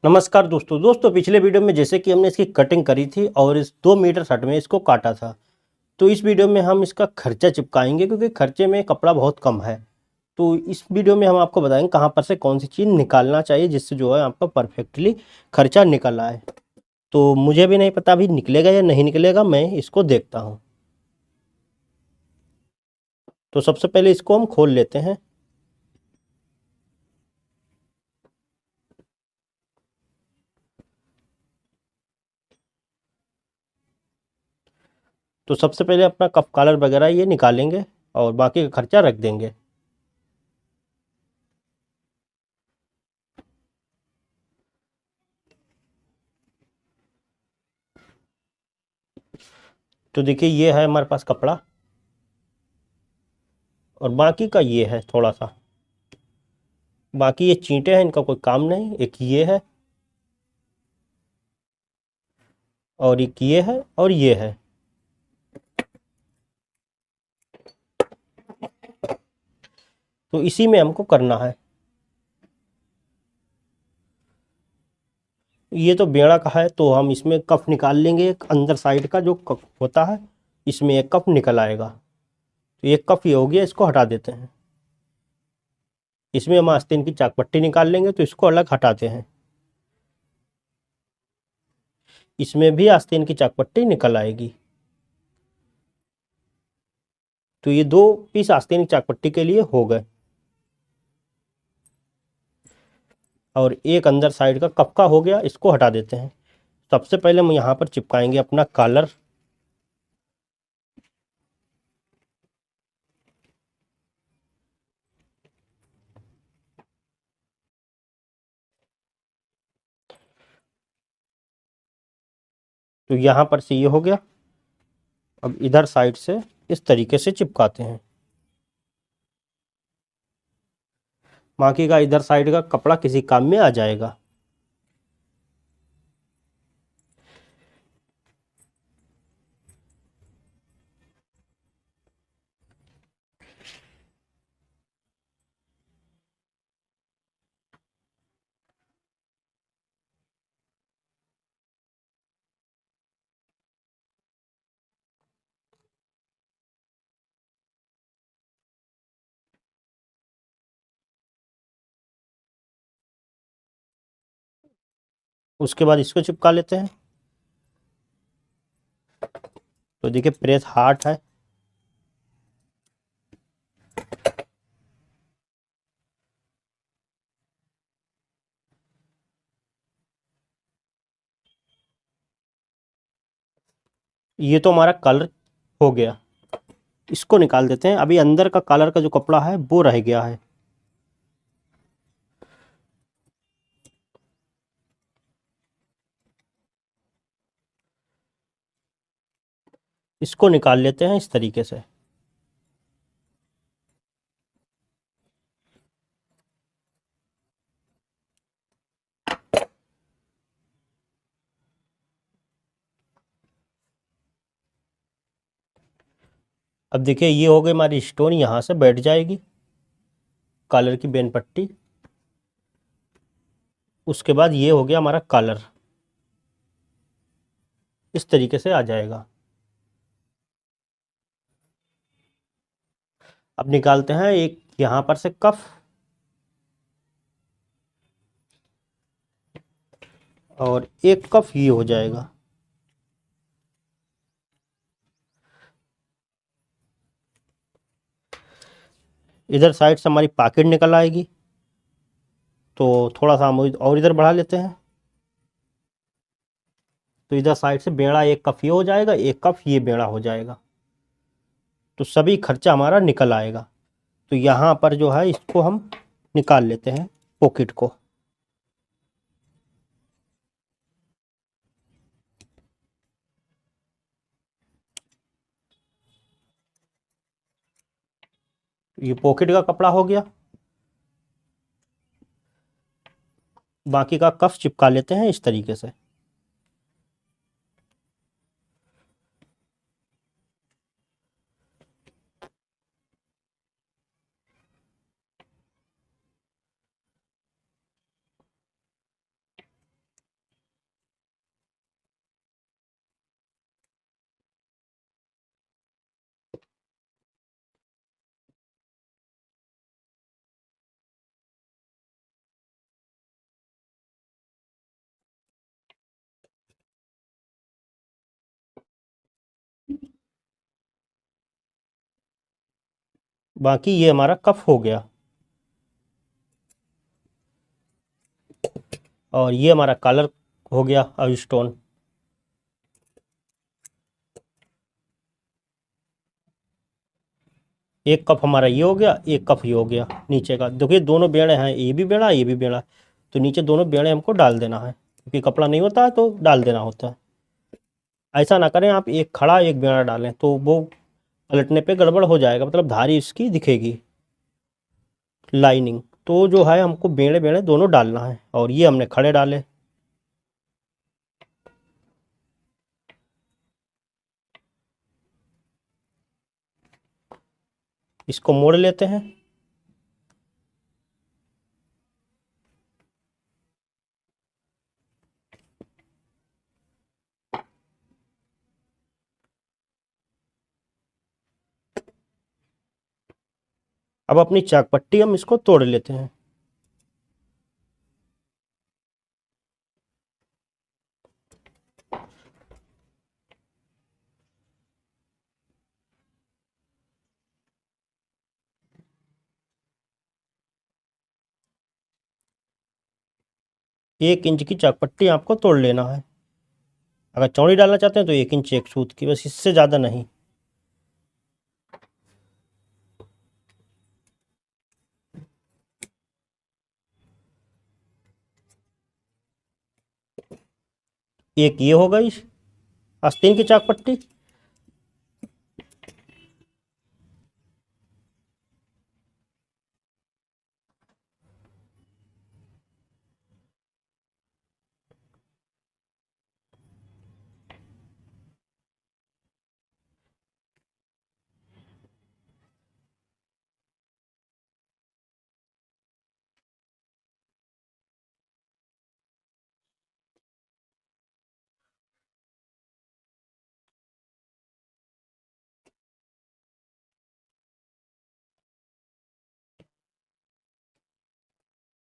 नमस्कार दोस्तों पिछले वीडियो में जैसे कि हमने इसकी कटिंग करी थी और इस 2 मीटर शर्ट में इसको काटा था। तो इस वीडियो में हम इसका खर्चा चिपकाएंगे क्योंकि खर्चे में कपड़ा बहुत कम है। तो इस वीडियो में हम आपको बताएंगे कहाँ पर से कौन सी चीज़ निकालना चाहिए जिससे जो है आपका परफेक्टली खर्चा निकल आए। तो मुझे भी नहीं पता अभी निकलेगा या नहीं निकलेगा, मैं इसको देखता हूँ। तो सबसे पहले इसको हम खोल लेते हैं। तो सबसे पहले अपना कफ कॉलर वगैरह ये निकालेंगे और बाकी का खर्चा रख देंगे। तो देखिए ये है हमारे पास कपड़ा और बाकी का ये है थोड़ा सा। बाकी ये चींटे हैं, इनका कोई काम नहीं। एक ये है और एक ये है और ये है। तो इसी में हमको करना है। ये तो बेड़ा का है तो हम इसमें कफ निकाल लेंगे। एक अंदर साइड का जो कफ होता है इसमें एक कफ निकल आएगा। तो एक कफ ये हो गया, इसको हटा देते हैं। इसमें हम आस्तीन की चाक पट्टी निकाल लेंगे तो इसको अलग हटाते हैं। इसमें भी आस्तीन की चाक पट्टी निकल आएगी। तो ये 2 पीस आस्तीन की चाक पट्टी के लिए हो गए। और एक अंदर साइड का कफ का हो गया, इसको हटा देते हैं। सबसे पहले हम यहाँ पर चिपकाएंगे अपना कॉलर। तो यहाँ पर से ये हो गया। अब इधर साइड से इस तरीके से चिपकाते हैं। बाकी का इधर साइड का कपड़ा किसी काम में आ जाएगा। उसके बाद इसको चिपका लेते हैं। तो देखिए प्रेस हार्ड है। ये तो हमारा कलर हो गया। इसको निकाल देते हैं। अभी अंदर का कलर का जो कपड़ा है वो रह गया है। इसको निकाल लेते हैं इस तरीके से। अब देखिए ये हो गई हमारी स्टोन, यहाँ से बैठ जाएगी कॉलर की बेन पट्टी। उसके बाद ये हो गया हमारा कॉलर, इस तरीके से आ जाएगा। अब निकालते हैं एक यहाँ पर से कफ और एक कफ ये हो जाएगा। इधर साइड से हमारी पॉकेट निकल आएगी। तो थोड़ा सा हम और इधर बढ़ा लेते हैं। तो इधर साइड से बेड़ा एक कफ ये हो जाएगा, एक कफ ये बेड़ा हो जाएगा। तो सभी खर्चा हमारा निकल आएगा। तो यहाँ पर जो है इसको हम निकाल लेते हैं पॉकेट को। ये पॉकेट का कपड़ा हो गया। बाकी का कफ चिपका लेते हैं इस तरीके से। बाकी ये हमारा कफ हो गया, और ये हमारा कलर हो गया अब स्टोन। एक कप हमारा ये हो गया, एक कप ये हो गया नीचे का। देखिए दोनों बेड़े हैं, ये भी बेड़ा ये भी बेड़ा, तो नीचे दोनों बेड़े हमको डाल देना है, क्योंकि कपड़ा नहीं होता है तो डाल देना होता है। ऐसा ना करें आप एक खड़ा एक बेड़ा डालें, तो वो पलटने पे गड़बड़ हो जाएगा, मतलब धारी इसकी दिखेगी लाइनिंग। तो जो है हमको बेड़े बेड़े दोनों डालना है, और ये हमने खड़े डाले। इसको मोड़ लेते हैं। अब अपनी चाक पट्टी हम इसको तोड़ लेते हैं। एक इंच की चाक पट्टी आपको तोड़ लेना है। अगर चौड़ी डालना चाहते हैं तो 1 इंच एक सूत की, बस इससे ज़्यादा नहीं। एक ये हो गई आस्तीन की चाक पट्टी।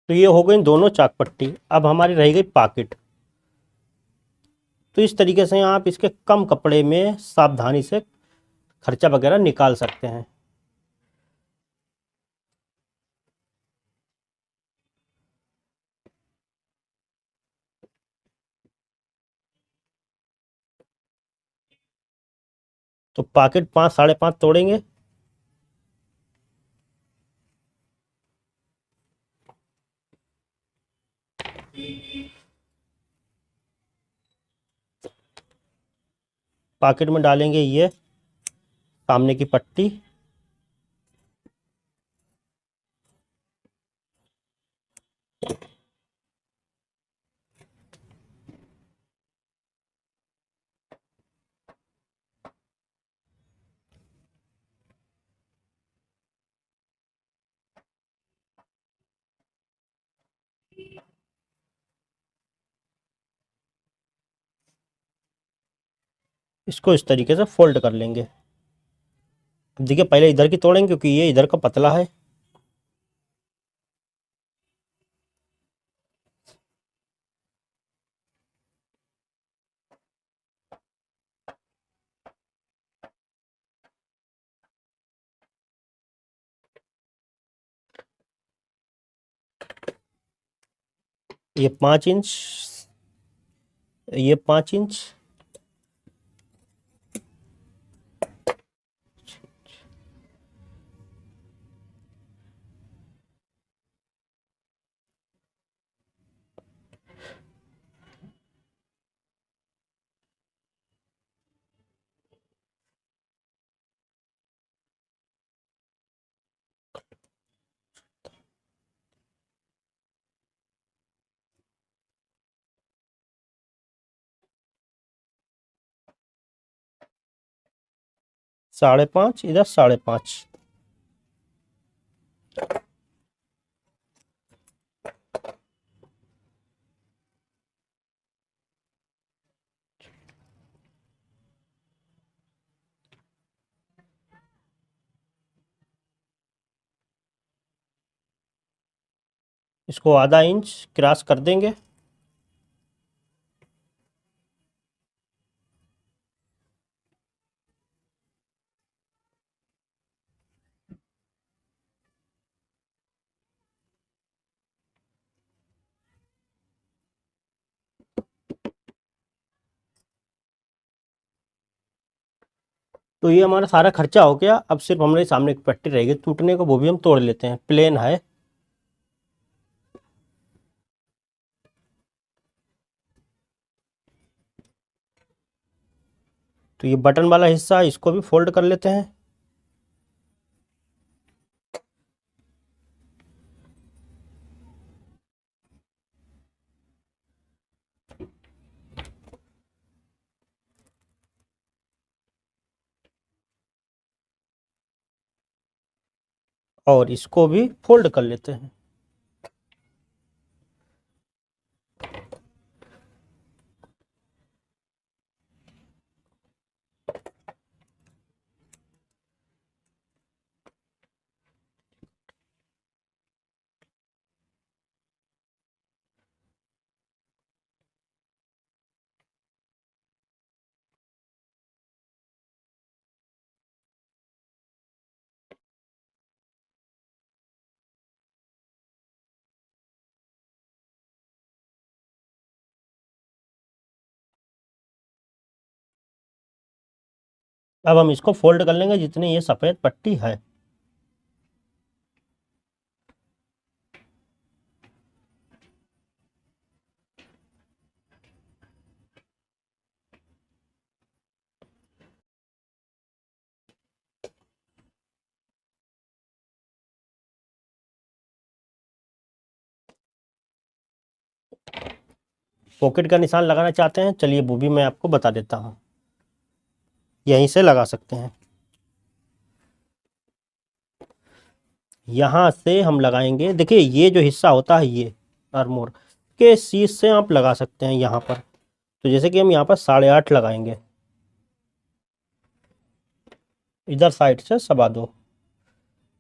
तो ये हो गई दोनों चाक पट्टी। अब हमारी रह गई पॉकेट। तो इस तरीके से आप इसके कम कपड़े में सावधानी से खर्चा वगैरह निकाल सकते हैं। तो पॉकेट 5 साढ़े 5 तोड़ेंगे। पॉकेट में डालेंगे ये सामने की पट्टी। इसको इस तरीके से फोल्ड कर लेंगे। अब देखिए पहले इधर की तोड़ेंगे क्योंकि ये इधर का पतला है। ये 5 इंच, ये 5 इंच। साढ़े 5 इधर 5.5। इसको आधा इंच क्रॉस कर देंगे। तो ये हमारा सारा खर्चा हो गया। अब सिर्फ हमारे सामने एक पट्टी रहेगी टूटने को, वो भी हम तोड़ लेते हैं। प्लेन है। तो ये बटन वाला हिस्सा है, इसको भी फोल्ड कर लेते हैं। और इसको भी फोल्ड कर लेते हैं। अब हम इसको फोल्ड कर लेंगे जितनी ये सफ़ेद पट्टी है। पॉकेट का निशान लगाना चाहते हैं, चलिए वो भी मैं आपको बता देता हूँ। यहीं से लगा सकते हैं। यहाँ से हम लगाएंगे, देखिए ये जो हिस्सा होता है ये आर्मोर के शीट से आप लगा सकते हैं यहाँ पर। तो जैसे कि हम यहाँ पर 8.5 लगाएंगे, इधर साइड से 2.25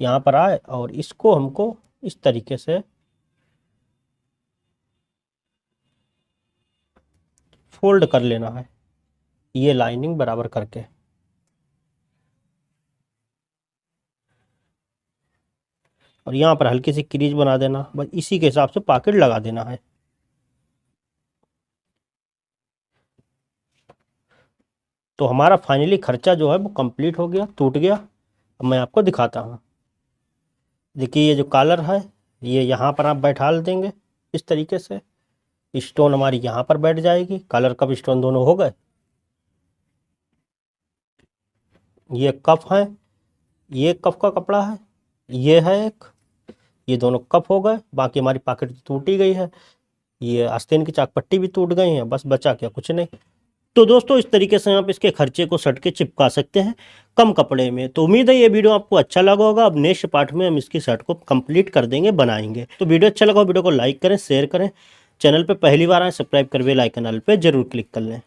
यहाँ पर आए, और इसको हमको इस तरीके से फोल्ड कर लेना है, ये लाइनिंग बराबर करके। और यहाँ पर हल्की सी क्रीज बना देना, बस इसी के हिसाब से पॉकेट लगा देना है। तो हमारा फाइनली खर्चा जो है वो कंप्लीट हो गया, टूट गया। अब मैं आपको दिखाता हूँ। देखिए ये जो कॉलर है ये यहाँ पर आप बैठा देंगे इस तरीके से, स्टोन हमारी यहाँ पर बैठ जाएगी, कॉलर कप स्टोन दोनों हो गए। ये कप है, ये कप का कपड़ा है, ये है एक, ये दोनों कप हो गए। बाकी हमारी पॉकेट टूटी गई है, ये आस्तीन की चाक पट्टी भी टूट गई है, बस बचा क्या, कुछ नहीं। तो दोस्तों इस तरीके से आप इसके खर्चे को सट के चिपका सकते हैं कम कपड़े में। तो उम्मीद है ये वीडियो आपको अच्छा लगा होगा। अब नेक्स्ट पार्ट में हम इसकी शर्ट को कंप्लीट कर देंगे, बनाएंगे। तो वीडियो अच्छा लगा, वीडियो को लाइक करें, शेयर करें। चैनल पे पहली बार आए सब्सक्राइब कर बेल आइकन पे जरूर क्लिक कर लें।